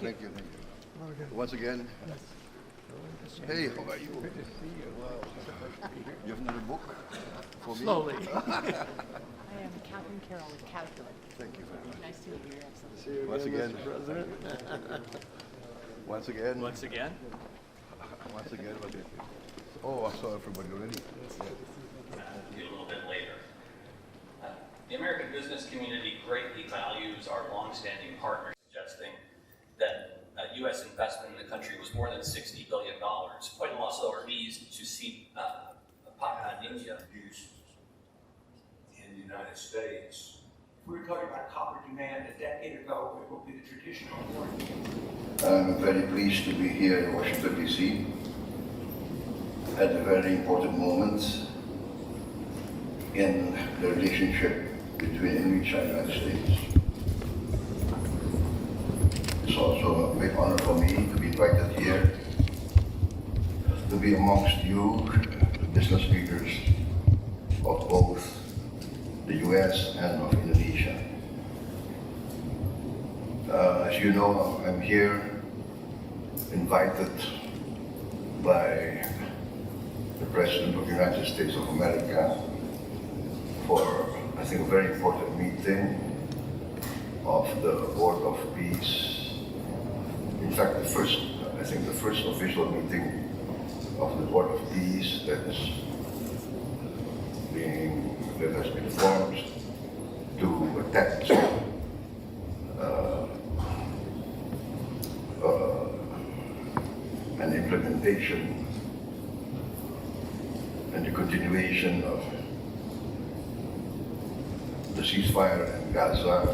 Thank you. Once again. Hey, how are you? Good to see you. Wow. You have another book for me? Slowly. I am Catherine Carroll with Caterpillar. Thank you very much. Nice to meet you, Your Excellency. See you Once again. Mr. President. Once again. Once again. Once again. Oh, I saw everybody already. A little bit later. The American business community greatly values our longstanding partners, suggesting that U.S. investment in the country was more than $60 billion. Poi il nostro sorriso to see India Use in the United States. We were talking about copper demand a decade ago. It will be the traditional warning. I'm very pleased to be here in Washington, D.C. at a very important moment in the relationship between Indonesia and the United States. It's also a great honor for me to be invited here to be amongst you, the business leaders of both the U.S. and of Indonesia. As you know, I'm here invited by the President of the United States of America for, I think, a very important meeting of the Board of Peace. In fact, the first official meeting of the Board of Peace that has been formed to attempt an implementation and the continuation of the ceasefire in Gaza,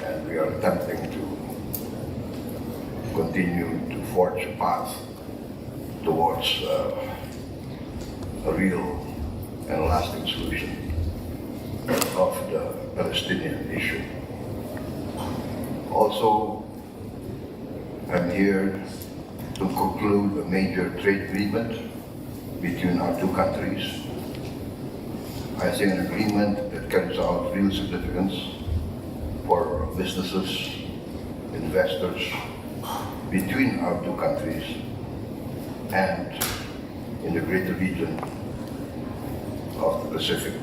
and we are attempting to continue to forge a path towards a real and lasting solution of the Palestinian issue. Also, I'm here to conclude a major trade agreement between our two countries. I think an agreement that carries out real significance for businesses, investors between our two countries and in the greater region of the Pacific.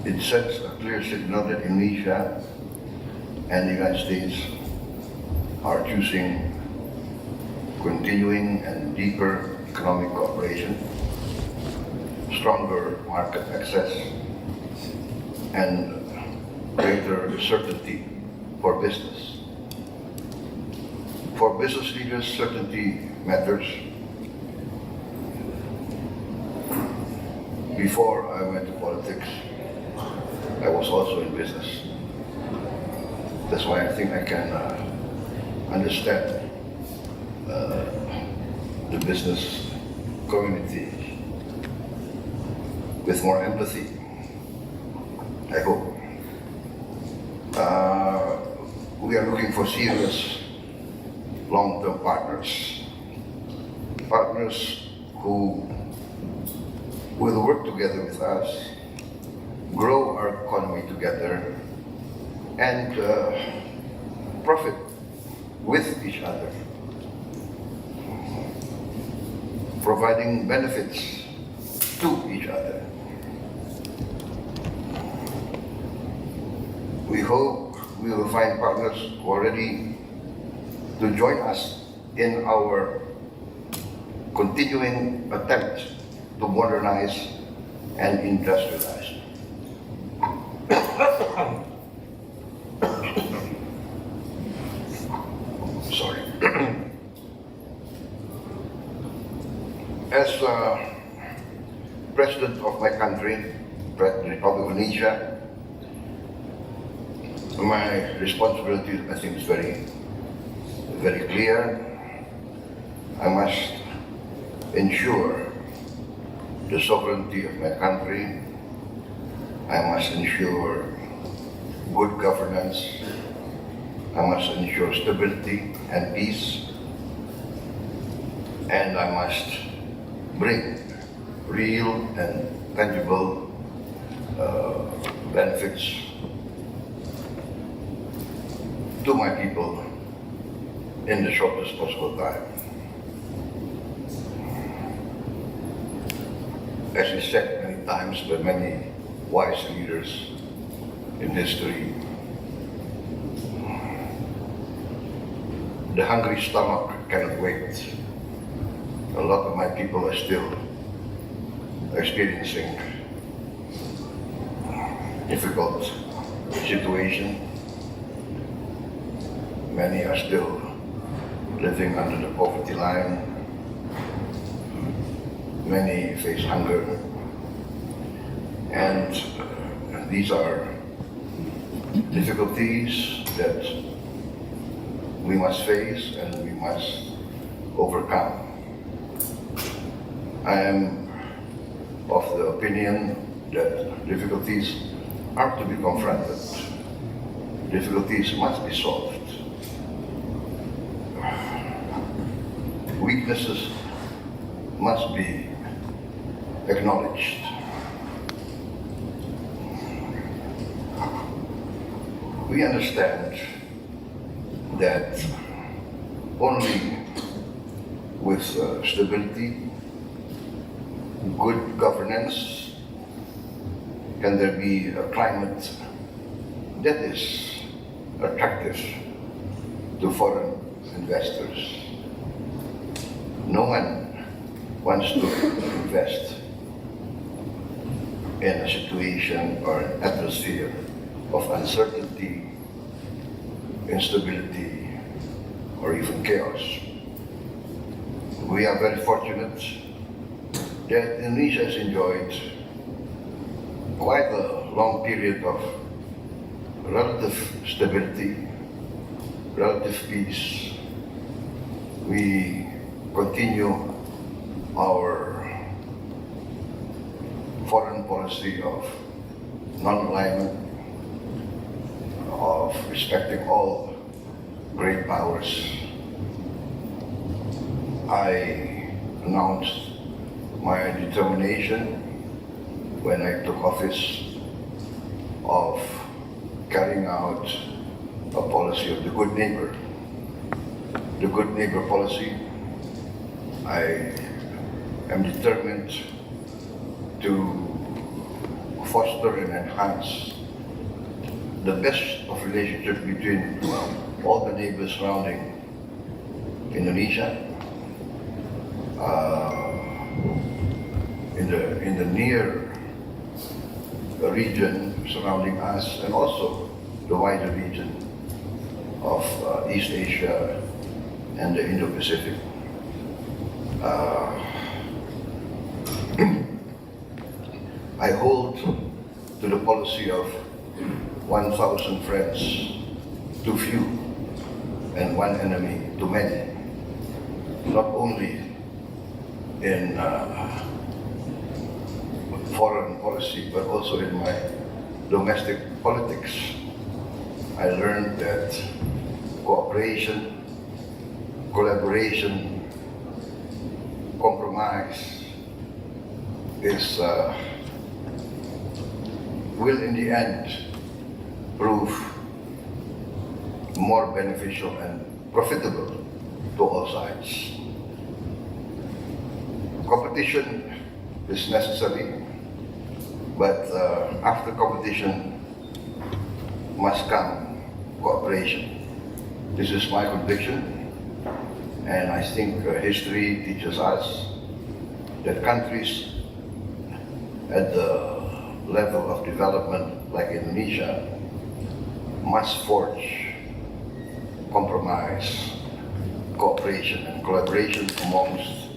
It sets a clear signal that Indonesia and the United States are choosing continuing and deeper economic cooperation, stronger market access, and greater certainty for business. For business leaders, certainty matters. Before I went to politics, I was also in business. That's why I think I can understand the business community with more empathy, I hope. We are looking for serious long-term partners who will work together with us, grow our economy together, and profit with each other, providing benefits to each other. We hope we will find partners who are ready to join us in our continuing attempt to modernize and industrialize. Sorry. As President of my country, the Republic of Indonesia, my responsibility, I think, is very clear. I must ensure the sovereignty of my country. I must ensure good governance. I must ensure stability and peace. And I must bring real and tangible to my people in the shortest possible time. As is said many times by many wise leaders in history, the hungry stomach cannot wait. A lot of my people are still experiencing difficult situation. Many are still living under the poverty line. Many face hunger. And these are difficulties that we must face and we must overcome. I am of the opinion that difficulties are to be confronted. Difficulties must be solved. Weaknesses must be acknowledged. We understand that only with stability, good governance, can there be a climate that is attractive to foreign investors. No one wants to invest in a situation or an atmosphere of uncertainty, instability, or even chaos. We are very fortunate that Indonesia has enjoyed quite a long period of relative stability, relative peace. We continue our foreign policy of non-alignment, of respecting all great powers. I announced my determination when I took office of carrying out a policy of the good neighbor. The good neighbor policy, I am determined to foster and enhance the best of relationships between all the neighbors surrounding Indonesia, in the near region surrounding us, and also the wider region of East Asia and the Indo-Pacific. I hold to the policy of 1,000 friends too few and one enemy too many, not only in foreign policy but also in my domestic politics. I learned that cooperation, collaboration, compromise will in the end prove more beneficial and profitable to all sides. Competition is necessary, but after competition must come cooperation. This is my conviction, and I think history teaches us that countries at the level of development like Indonesia must forge compromise, cooperation and collaboration amongst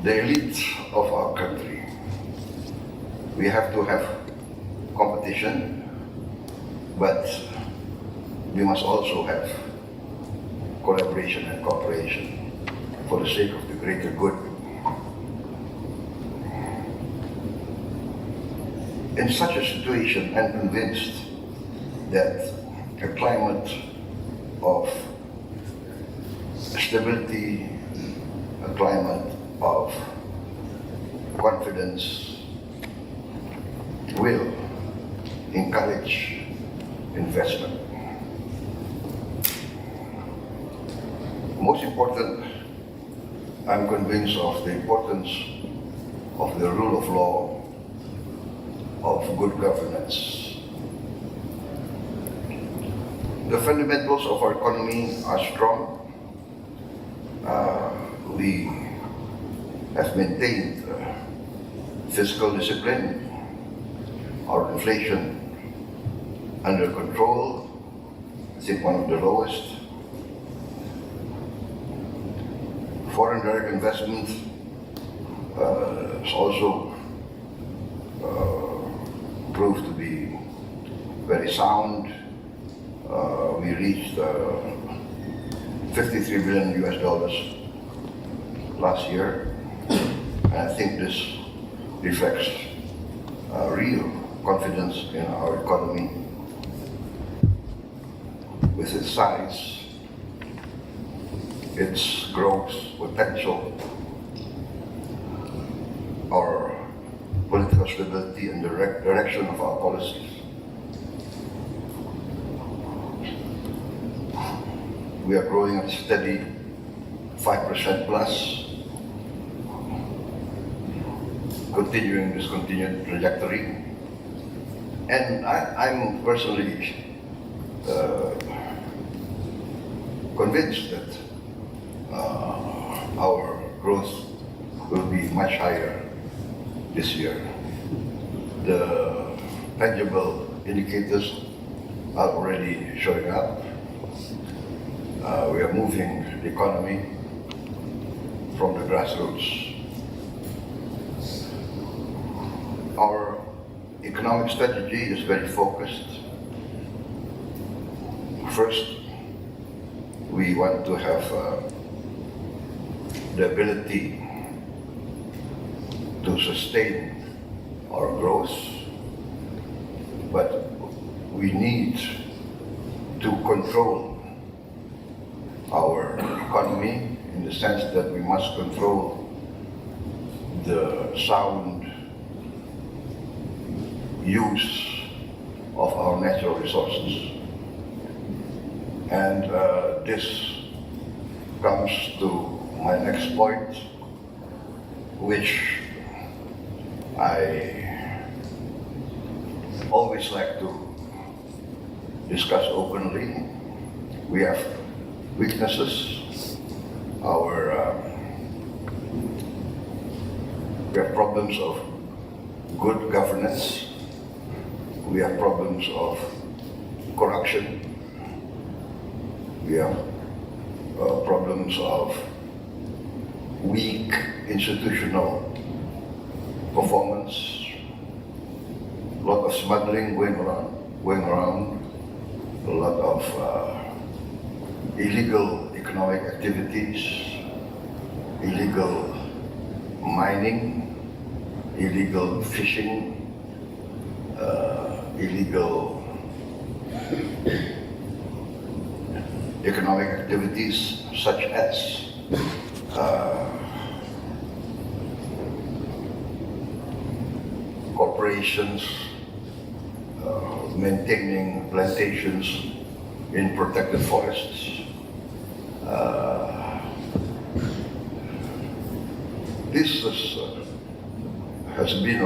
the elite of our country. We have to have competition, but we must also have collaboration and cooperation for the sake of the greater good. In such a situation, I'm convinced that a climate of stability, a climate of confidence will encourage investment. I'm convinced of the importance of the rule of law, of good governance. The fundamentals of our economy are strong. We have maintained fiscal discipline, our inflation under control, I think one of the lowest. Foreign direct investment has also proved to be very sound. We reached 53 billion US dollars last year, and I think this reflects real confidence in our economy with its size, its growth potential, our political stability and the direction of our policies. We are growing at a steady 5% plus, continuing this continued trajectory. And I'm personally convinced that our growth will be much higher this year. The tangible indicators are already showing up. We are moving the economy from the grassroots. Our economic strategy is very focused. First, we want to have the ability to sustain our growth, but we need to control our economy in the sense that we must control the sound use of our natural resources. And this comes to my next point, which I always like to discuss openly. We have weaknesses, we have problems of good governance, we have problems of corruption, we have problems of weak institutional performance, a lot of smuggling going around, a lot of illegal economic activities, illegal mining, illegal fishing, illegal economic activities such as corporations maintaining plantations in protected forests. This has been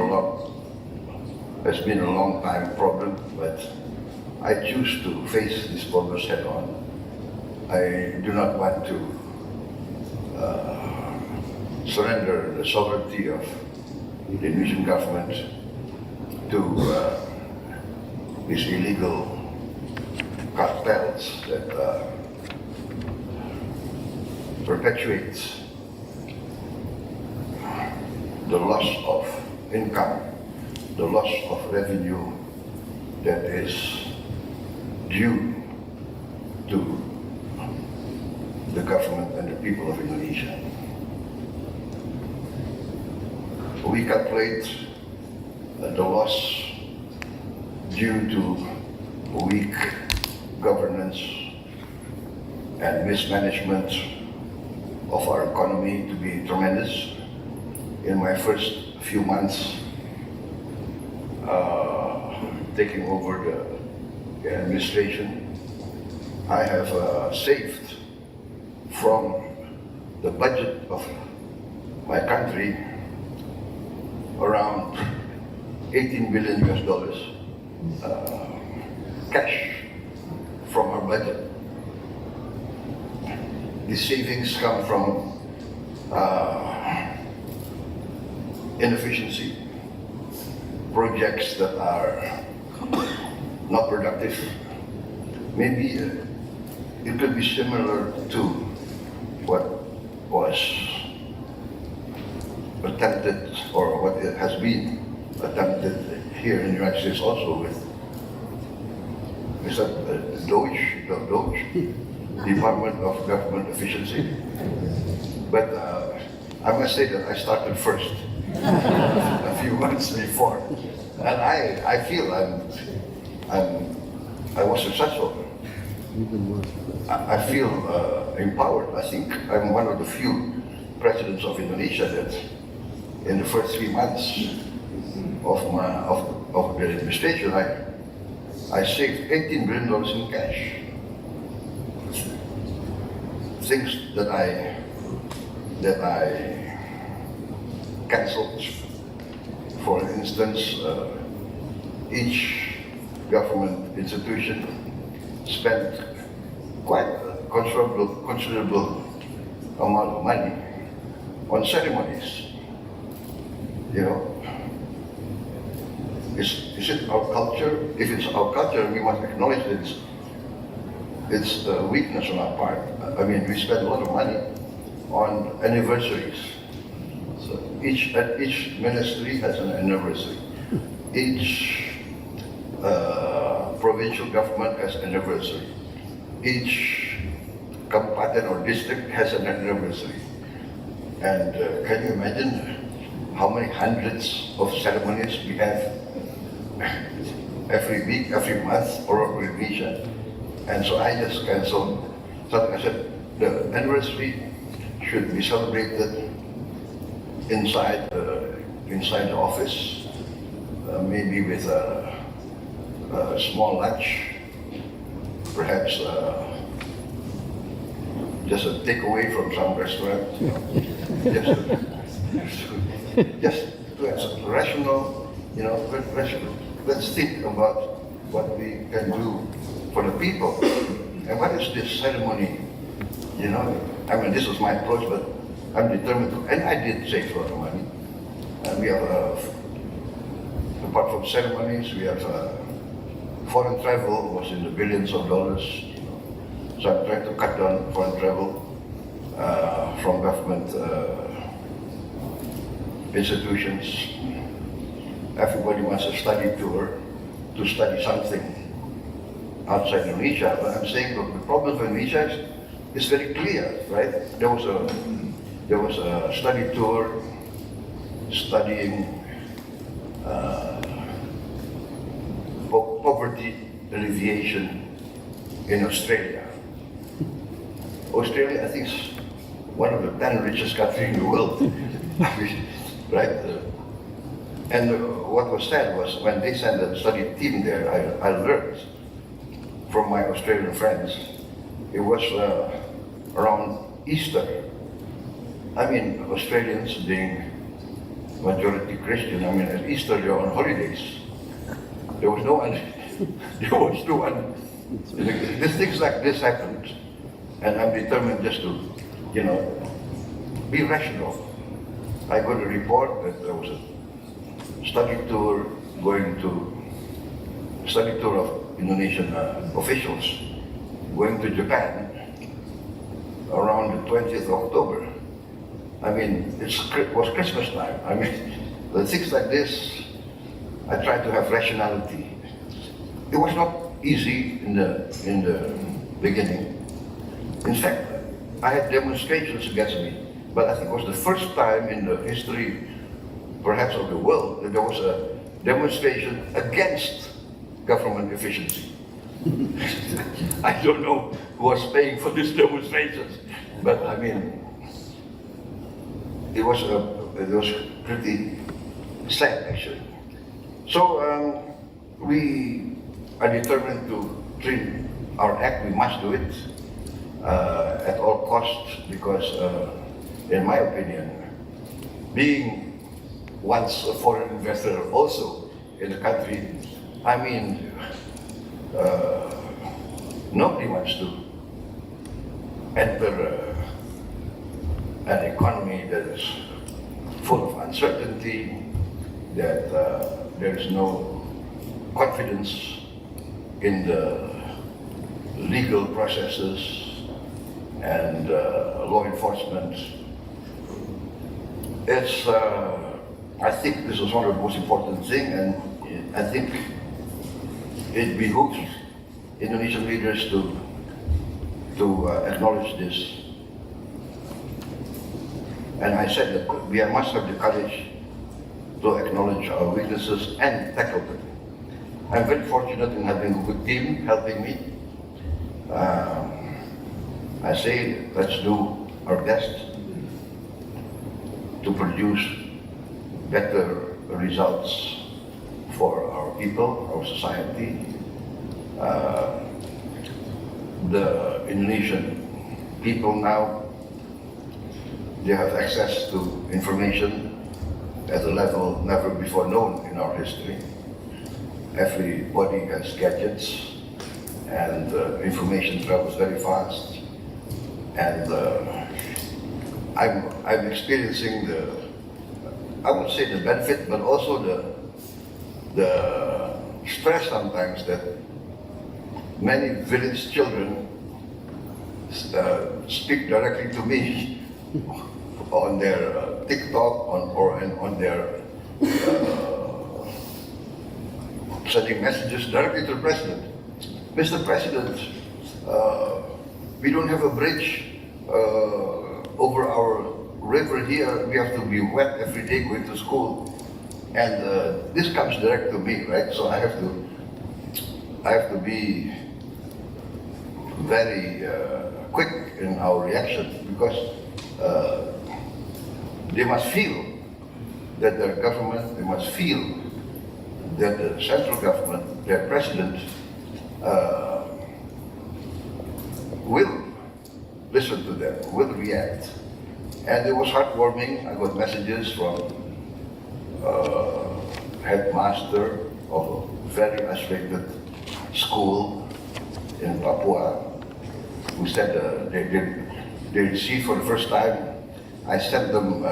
a long time problem, but I choose to face these problems head on. I do not want to surrender the sovereignty of the Indonesian government to these illegal cartels that perpetuates the loss of income, the loss of revenue that is due to the government and the people of Indonesia. We calculate the loss due to weak governance and mismanagement of our economy to be tremendous. In my first few months taking over the administration, I have saved from the budget of my country around 18 billion US dollars cash from our budget. These savings come from inefficiency, projects that are not productive. Maybe it could be similar to what was attempted, or what has been attempted here in the United States also with, is that DOGE, Department of Government Efficiency. But I must say that I started first a few months before, and I feel I was successful. I feel empowered. I think I'm one of the few presidents of Indonesia that in the first 3 months of the administration, I saved $18 billion in cash. Things that I cancelled. For instance, each government institution spent quite a considerable amount of money on ceremonies. You know, is it our culture? If it's our culture, we must acknowledge that it's a weakness on our part. I mean, we spend a lot of money on anniversaries. So each ministry has an anniversary. Each provincial government has an anniversary. Each Kabupaten or district has an anniversary. And can you imagine how many hundreds of ceremonies we have every week, every month, or every region? And so I just canceled something. I said the anniversary should be celebrated inside the office, maybe with a small lunch, perhaps just a takeaway from some restaurant. Just to have some rational, rational. Let's think about what we can do for the people. And what is this ceremony? I mean, this was my approach, but I'm determined to, and I did save a lot of money. And we have, apart from ceremonies, we have foreign travel was in the billions of dollars. So I'm trying to cut down foreign travel from government institutions. Everybody wants a study tour to study something outside Indonesia, but I'm saying look, the problem for Indonesia is very clear, right? There was a study tour studying poverty alleviation in Australia. Australia, I think, is one of the 10 richest countries in the world, right? And what was said was when they sent a study team there, I learned from my Australian friends, it was around Easter. I mean, Australians being majority Christian, I mean, at Easter they're on holidays. There was no one, things like this happened. And I'm determined just to, be rational. I got a report that there was a study tour of Indonesian officials going to Japan around the 20th of October. I mean, it was Christmas time. I mean, the things like this, I tried to have rationality. It was not easy in the beginning. In fact, I had demonstrations against me, but I think it was the first time in the history, perhaps of the world, that there was a demonstration against government efficiency. I don't know who was paying for these demonstrations, but I mean, it was pretty sad actually. So we are determined to trim our act. We must do it at all costs because, in my opinion, being once a foreign investor also in the country, I mean, nobody wants to enter an economy that is full of uncertainty, that there is no confidence in the legal processes and law enforcement. It's, I think this is one of the most important things, and I think it behooves Indonesian leaders to acknowledge this. And I said that we must have the courage to acknowledge our weaknesses and tackle them. I'm very fortunate in having a good team helping me. I say let's do our best to produce better results for our people, our society. The Indonesian people now, they have access to information at a level never before known in our history. Everybody has gadgets, and information travels very fast. And I'm experiencing I would say the benefit, but also the stress sometimes that many village children speak directly to me on their TikTok or on their sending messages directly to the President. Mr. President, we don't have a bridge over our river here. We have to be wet every day going to school. And this comes direct to me, right? So I have to be very quick in our reaction, because they must feel that their government, they must feel that the central government, their president, will listen to them, will react. And it was heartwarming. I got messages from headmaster of a very isolated school in Papua, who said they received for the first time. I sent them,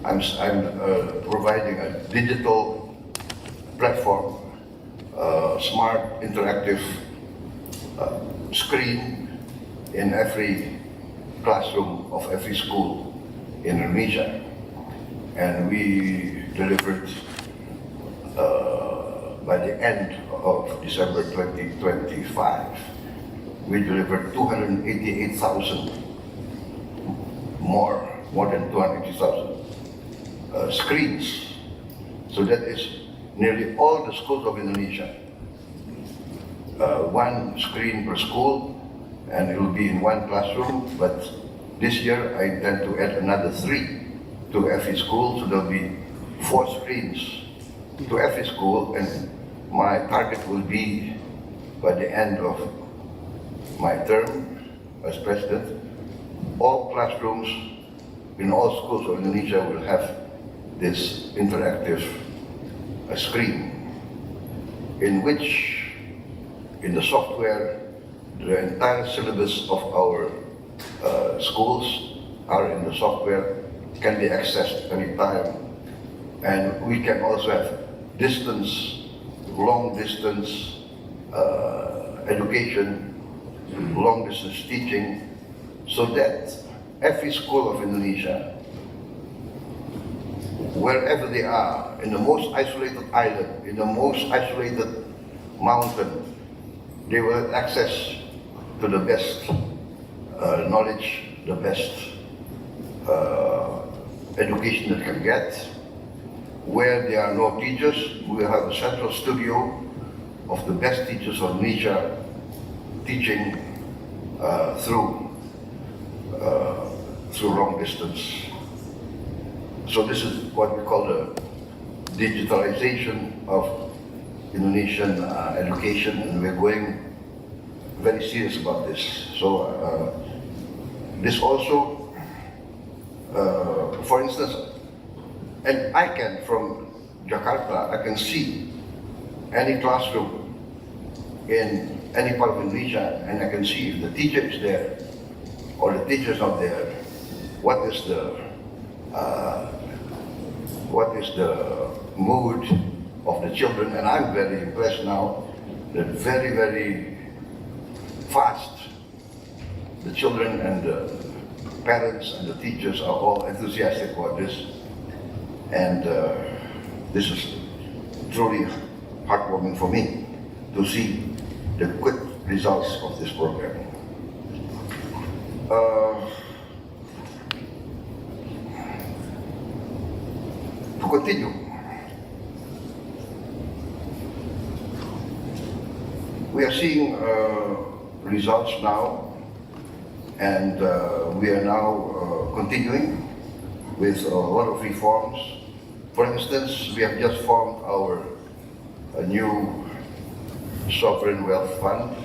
I'm providing a digital platform, smart interactive screen in every classroom of every school in Indonesia. And we delivered by the end of December 2025, we delivered 288,000 more than 280,000 screens. So that is nearly all the schools of Indonesia. One screen per school, and it will be in one classroom, but this year I intend to add another 3 to every school, so there will be 4 screens to every school, and my target will be by the end of my term as president, all classrooms in all schools of Indonesia will have this interactive screen, in which, in the software, the entire syllabus of our schools are in the software, can be accessed anytime. And we can also have distance, long distance education, long distance teaching, so that every school of Indonesia, wherever they are, in the most isolated island, in the most isolated mountain, they will have access to the best knowledge, the best education that can get. Where there are no teachers, we will have a central studio of the best teachers of Indonesia teaching through long distance. So this is what we call the digitalization of Indonesian education, and we're going very serious about this. So this also for instance, and I can, from Jakarta, I can see any classroom in any part of Indonesia, and I can see if the teacher is there or the teacher is not there. What is the mood of the children? And I'm very impressed now that very, very fast the children and the parents and the teachers are all enthusiastic about this. And this is truly heartwarming for me to see the quick results of this program. To continue, we are seeing results now, and we are now continuing with a lot of reforms. For instance, we have just formed our new sovereign wealth fund.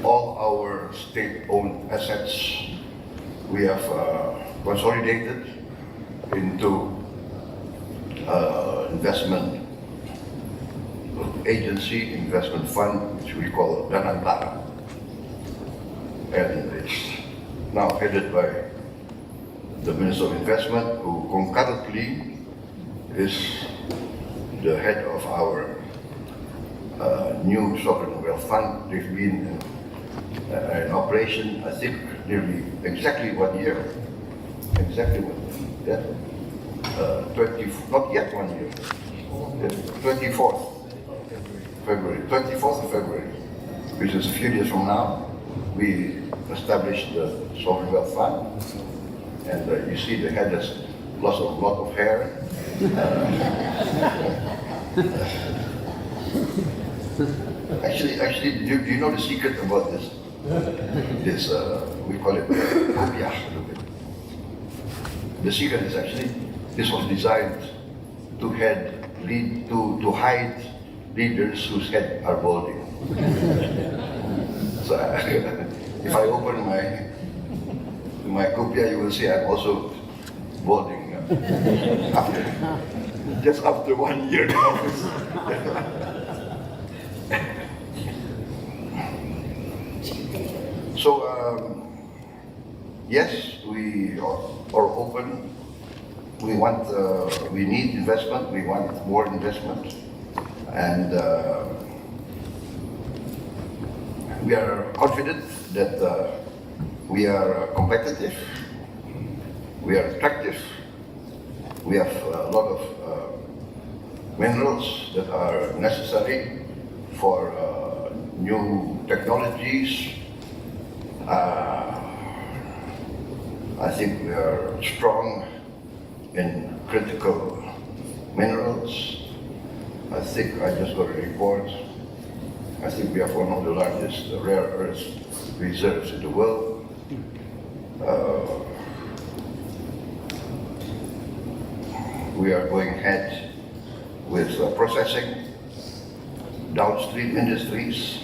All our state-owned assets we have consolidated into investment agency, investment fund, which we call Danantara. And it's now headed by the Minister of Investment, who concurrently is the head of our new sovereign wealth fund. They've been in operation, I think, nearly exactly 1 year. Exactly 1 year. Yeah. not yet 1 year. 24th February. 24th of February, which is a few days from now, we established the sovereign wealth fund. And you see the head has lost a lot of hair. Actually, do you know the secret about this? This we call it kopiah. The secret is actually this was designed to hide leaders whose head are balding. So if I open my kopiah, you will see I'm also balding just after 1 year in office. So yes, we are open. We need investment. We want more investment, and we are confident that we are competitive. We are attractive. We have a lot of minerals that are necessary for new technologies. I think we are strong in critical minerals. I think I just got a report. I think we have one of the largest rare earth reserves in the world. We are going ahead with processing, downstream industries,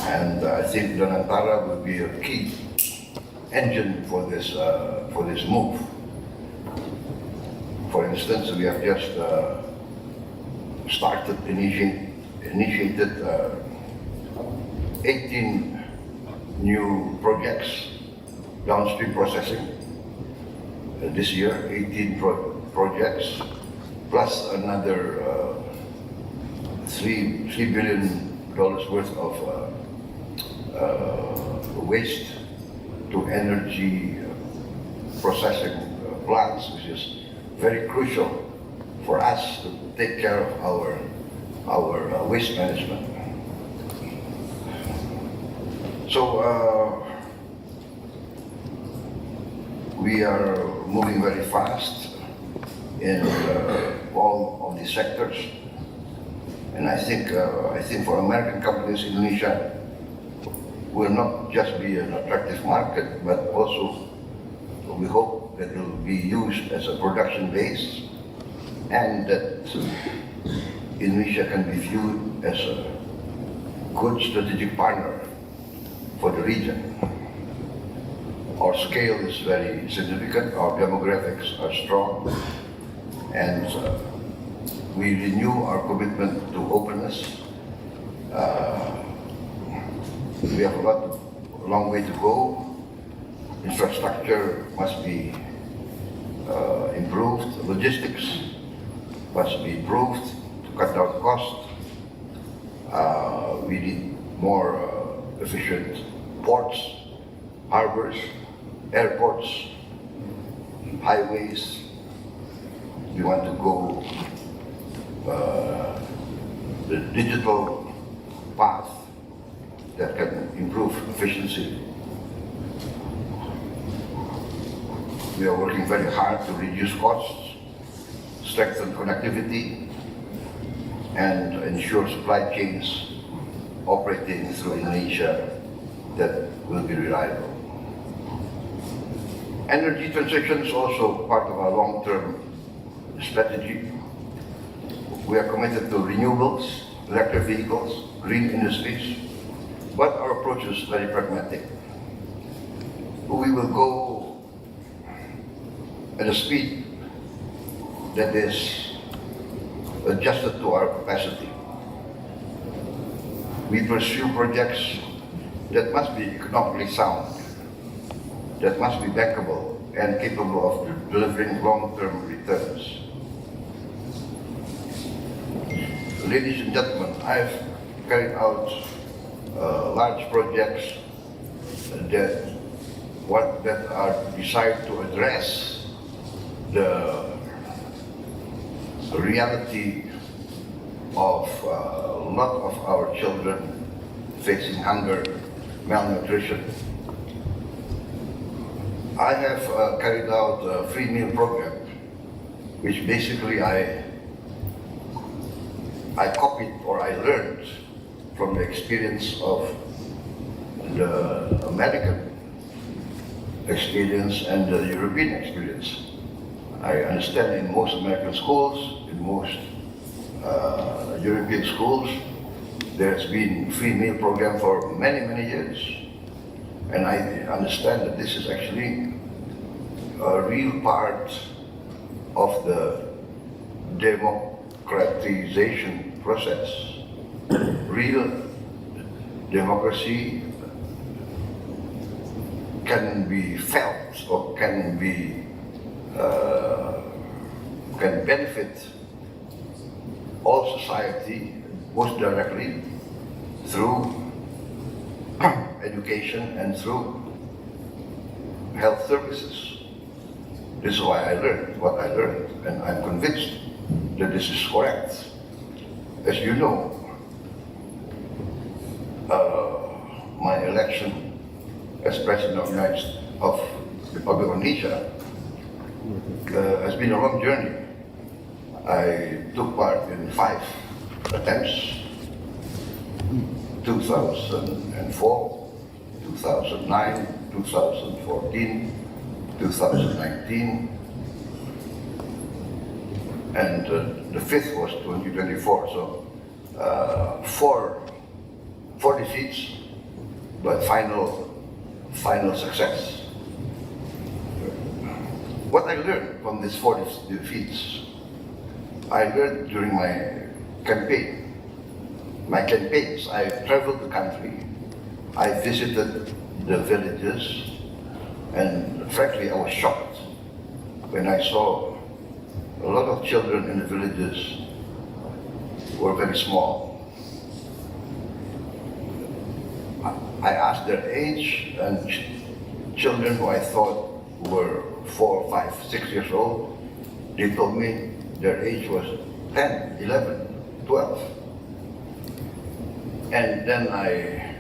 and I think Danantara will be a key engine for this move. For instance, we have just initiated 18 new projects, downstream processing. This year, 18 projects, plus another $3 billion worth of waste to energy processing plants, which is very crucial for us to take care of our waste management. So we are moving very fast in all of these sectors, and I think for American companies, Indonesia will not just be an attractive market, but also we hope that it will be used as a production base, and that Indonesia can be viewed as a good strategic partner for the region. Our scale is very significant, our demographics are strong, and we renew our commitment to openness. We have a long way to go. Infrastructure must be improved, logistics must be improved to cut down costs. We need more efficient ports, harbors, airports, highways. We want to go the digital path that can improve efficiency. We are working very hard to reduce costs, strengthen connectivity, and ensure supply chains operating through Indonesia that will be reliable. Energy transition is also part of our long-term strategy. We are committed to renewables, electric vehicles, green industries, but our approach is very pragmatic. We will go at a speed that is adjusted to our capacity. We pursue projects that must be economically sound, that must be bankable and capable of delivering long-term returns. Ladies and gentlemen, I've carried out large projects that are designed to address the reality of a lot of our children facing hunger, malnutrition. I have carried out a free meal program, which basically I copied or I learned from the experience of the American experience and the European experience. I understand in most American schools, in most European schools, there's been free meal program for many, many years. And I understand that this is actually a real part of the democratization process. Real democracy can be felt or can benefit all society most directly through education and through health services. This is why I learned what I learned, and I'm convinced that this is correct. As you know, my election as President of the Republic of Indonesia has been a long journey. I took part in 5 attempts, 2004, 2009, 2014, 2019, and the 5th was 2024. So 4 defeats, but final success. What I learned from these 4 defeats, I learned during my campaign. My campaigns, I traveled the country, I visited the villages, and frankly, I was shocked when I saw a lot of children in the villages were very small. I asked their age, and children who I thought were 4, 5, 6 years old, they told me their age was 10, 11, 12. And then I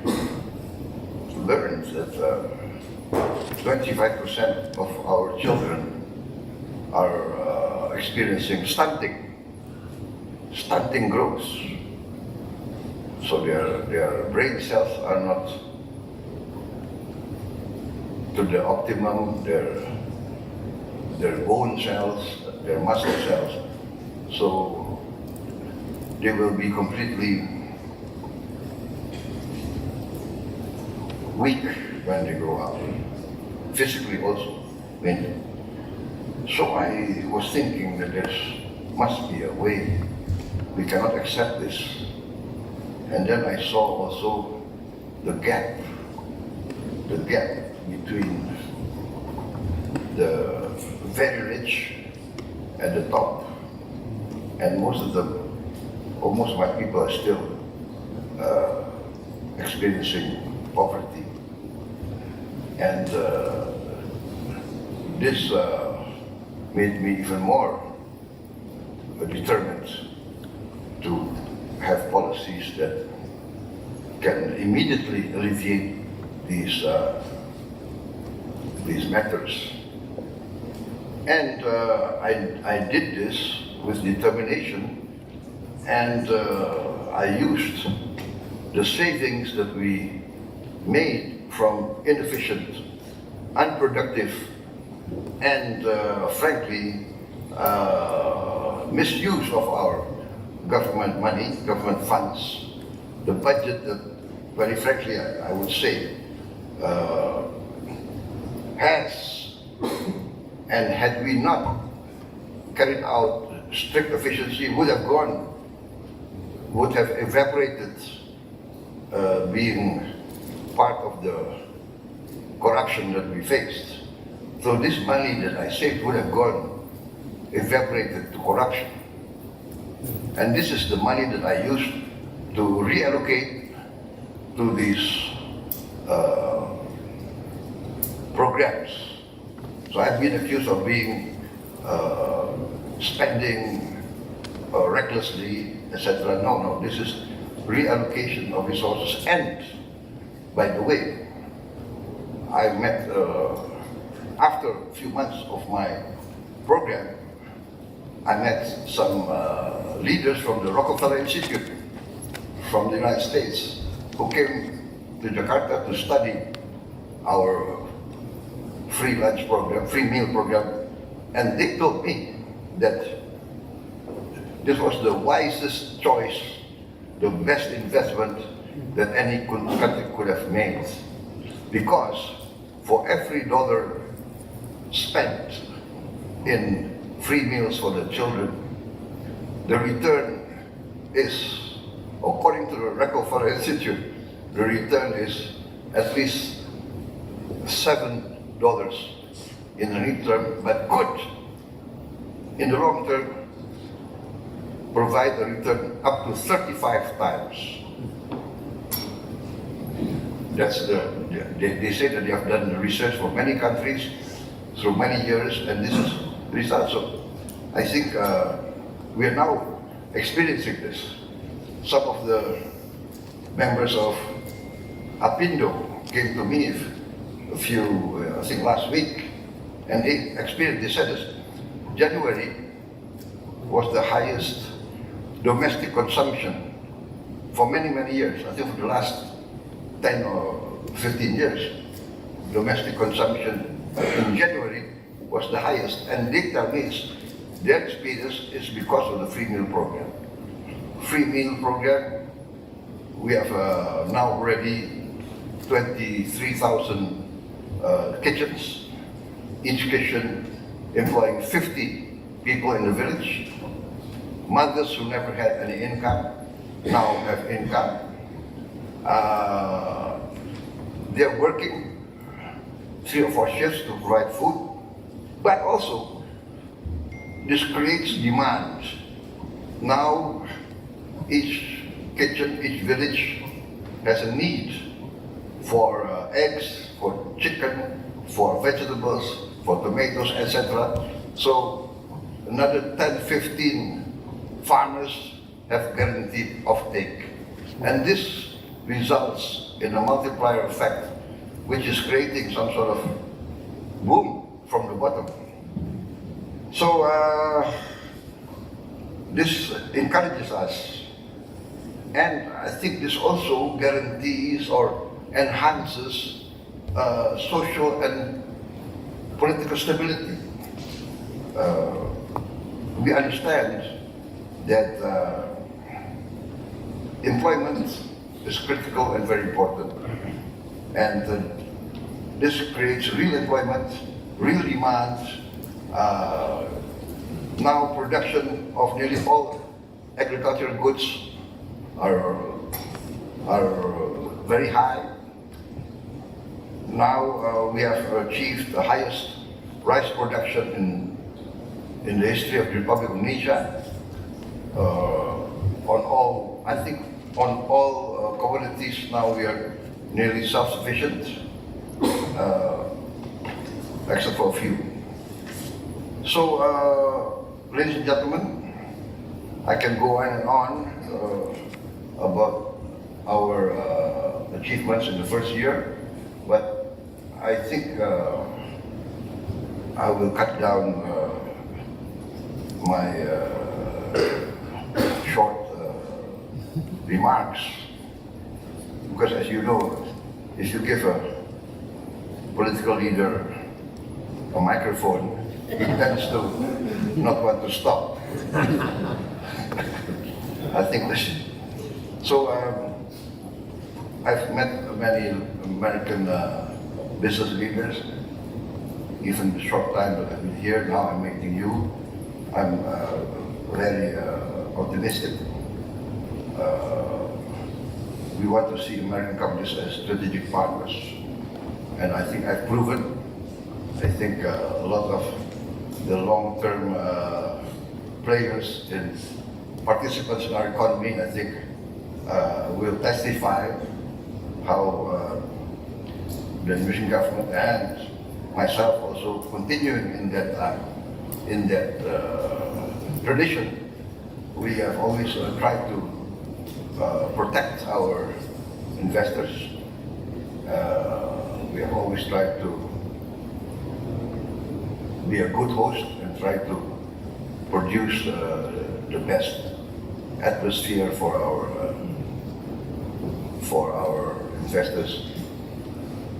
learned that 25% of our children are experiencing stunting growth. So their brain cells are not to the optimum, their bone cells, their muscle cells. So they will be completely weak when they grow up. physically also. I mean, so I was thinking that there must be a way. We cannot accept this. And then I saw also the gap between the very rich at the top, and most of them, or most of my people are still experiencing poverty. And this made me even more determined to have policies that can immediately alleviate these matters. And I did this with determination, and I used the savings that we made from inefficient, unproductive, and frankly, misuse of our government money, government funds, the budget that, very frankly, I would say, has, and had we not carried out strict efficiency, would have evaporated, being part of the corruption that we faced. So this money that I saved would have evaporated to corruption. And this is the money that I used to reallocate to these programs. So I've been accused of being spending recklessly, etc. No, this is reallocation of resources. And by the way, I met, after a few months of my program, I met some leaders from the Rockefeller Institute from the United States who came to Jakarta to study our free lunch program, free meal program, and they told me that this was the wisest choice, the best investment that any country could have made, because for every dollar spent in free meals for the children, the return is, according to the Rockefeller Institute, the return is at least $7 in the near term, but could, in the long term, provide a return up to 35 times. That's they say that they have done the research for many countries through many years, and this is the result. So I think we are now experiencing this. Some of the members of Apindo came to me a few, I think last week, and they said this, January was the highest domestic consumption for many, many years. I think for the last 10 or 15 years, domestic consumption in January was the highest. And they tell me their experience is because of the free meal program. Free meal program, we have now already 23,000 kitchens, each kitchen employing 50 people in the village. Mothers who never had any income now have income. They're working 3 or 4 shifts to provide food, but also this creates demand. Now each kitchen, each village has a need for eggs, for chicken, for vegetables, for tomatoes, etc. So another 10, 15 farmers have guaranteed offtake. And this results in a multiplier effect, which is creating some sort of boom from the bottom. So this encourages us. And I think this also guarantees or enhances social and political stability. We understand that employment is critical and very important. And this creates real employment, real demand. Now production of nearly all agricultural goods are very high. Now we have achieved the highest rice production in the history of the Republic of Indonesia. I think on all commodities now we are nearly self-sufficient, except for a few. So, ladies and gentlemen, I can go on and on about our achievements in the first year, but I think I will cut down my short remarks, because as you know, if you give a political leader a microphone, he tends to not want to stop. I think this. So I've met many American business leaders, even the short time that I've been here. Now I'm meeting you. I'm very optimistic. We want to see American companies as strategic partners, and I think I've proven. I think a lot of the long-term players and participants in our economy, I think, will testify how the Indonesian government and myself also continuing in that tradition. We have always tried to protect our investors. We have always tried to be a good host and try to produce the best atmosphere for our investors.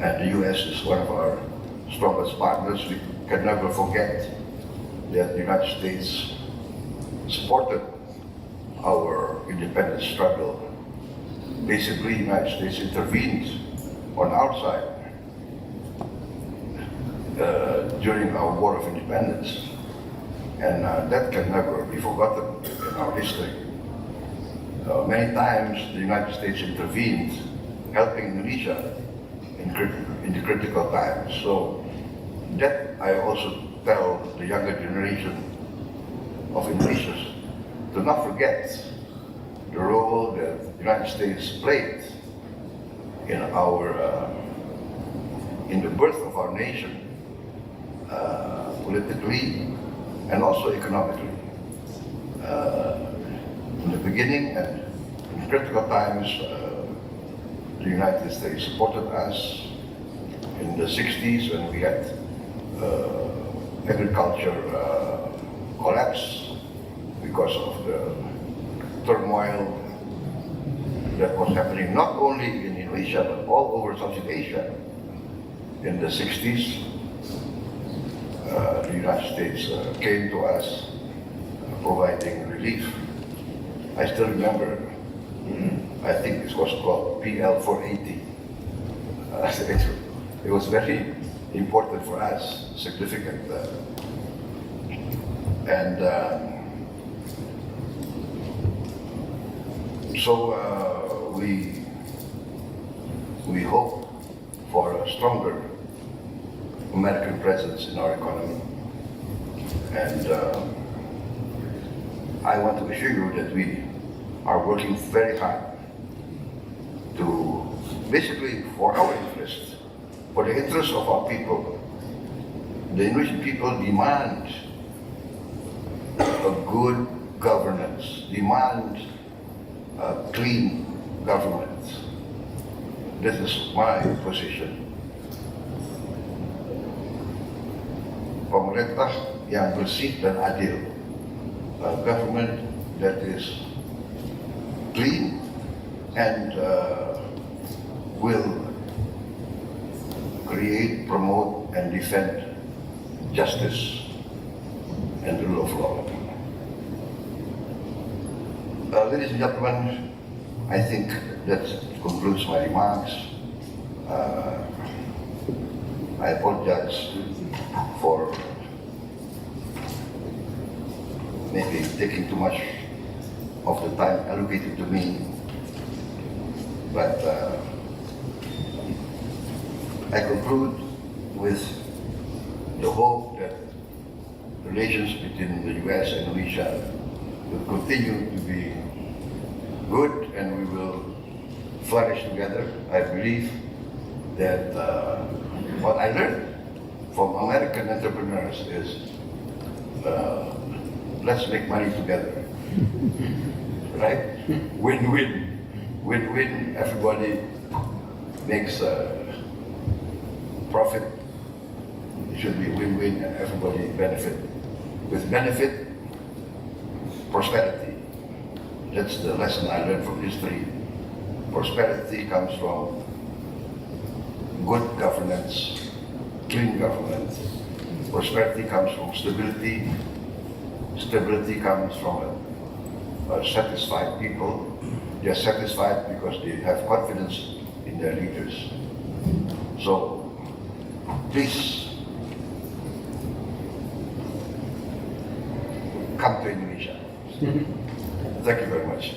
And the U.S. is one of our strongest partners. We can never forget that the United States supported our independence struggle. Basically, the United States intervened on our side during our War of Independence, and that can never be forgotten in our history. Many times the United States intervened, helping Indonesia in the critical times. So that I also tell the younger generation of Indonesians to not forget the role that the United States played in the birth of our nation, politically and also economically. In the beginning and in critical times, the United States supported us. In the 60s, when we had agriculture collapse because of the turmoil that was happening not only in Indonesia but all over Southeast Asia. In the 60s, the United States came to us providing relief. I still remember, I think it was called PL 480. It was very important for us, significant. So we hope for a stronger American presence in our economy. And I want to assure you that we are working very hard to, basically for our interest, for the interest of our people. The Indonesian people demand a good governance, demand a clean government. This is my position. Pemerintah yang bersih dan adil, a government that is clean and will create, promote, and defend justice and the rule of law. Ladies and gentlemen, I think that concludes my remarks. I apologize for maybe taking too much of the time allocated to me, but I conclude with the hope that relations between the U.S. and Indonesia will continue to be good and we will flourish together. I believe that what I learned from American entrepreneurs is let's make money together, right? Win-win, win-win. Everybody makes profit. It should be win-win and everybody benefit. With benefit, prosperity. That's the lesson I learned from history. Prosperity comes from good governance, clean governance. Prosperity comes from stability. Stability comes from satisfied people. They are satisfied because they have confidence in their leaders. So, please come to Indonesia. Thank you very much.